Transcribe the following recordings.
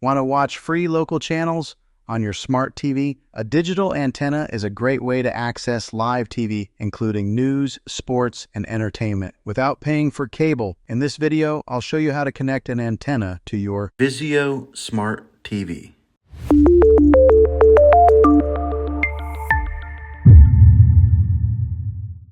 Want to watch free local channels on your smart TV? A digital antenna is a great way to access live TV, including news, sports, and entertainment, without paying for cable. In this video, I'll show you how to connect an antenna to your Vizio Smart TV.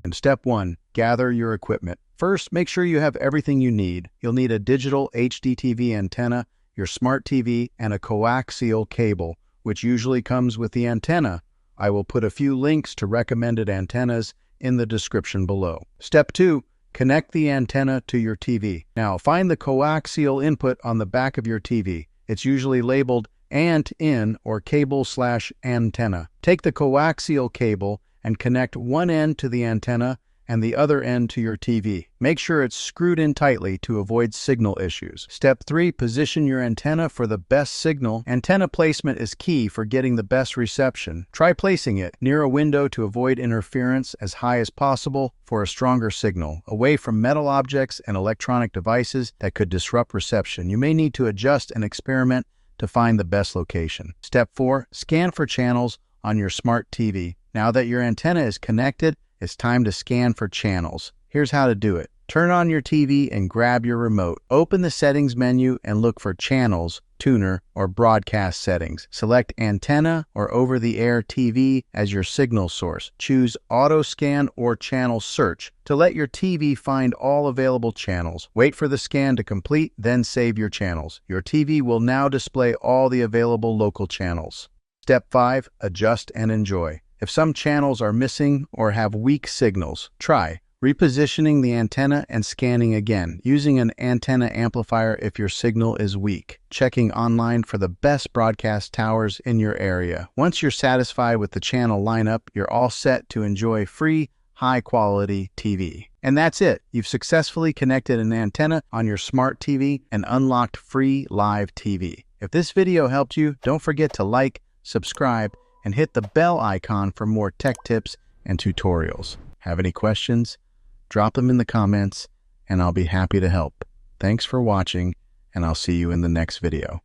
And step 1, gather your equipment. First, make sure you have everything you need. You'll need a digital HD TV antenna, your smart TV, and a coaxial cable, which usually comes with the antenna. I will put a few links to recommended antennas in the description below. Step 2, connect the antenna to your TV. Now, find the coaxial input on the back of your TV. It's usually labeled ANT-in or cable/antenna. Take the coaxial cable and connect one end to the antenna and the other end to your TV. Make sure it's screwed in tightly to avoid signal issues. Step 3, position your antenna for the best signal. Antenna placement is key for getting the best reception. Try placing it near a window to avoid interference as high as possible for a stronger signal, away from metal objects and electronic devices that could disrupt reception. You may need to adjust and experiment to find the best location. Step 4, scan for channels on your smart TV. Now that your antenna is connected, it's time to scan for channels. Here's how to do it. Turn on your TV and grab your remote. Open the settings menu and look for channels, tuner, or broadcast settings. Select antenna or over-the-air TV as your signal source. Choose auto scan or channel search to let your TV find all available channels. Wait for the scan to complete, then save your channels. Your TV will now display all the available local channels. Step 5, adjust and enjoy. If some channels are missing or have weak signals, try repositioning the antenna and scanning again, using an antenna amplifier if your signal is weak. Checking online for the best broadcast towers in your area. Once you're satisfied with the channel lineup, you're all set to enjoy free, high-quality TV. And that's it. You've successfully connected an antenna on your smart TV and unlocked free live TV. If this video helped you, don't forget to like, subscribe, and hit the bell icon for more tech tips and tutorials. Have any questions? Drop them in the comments, and I'll be happy to help. Thanks for watching, and I'll see you in the next video.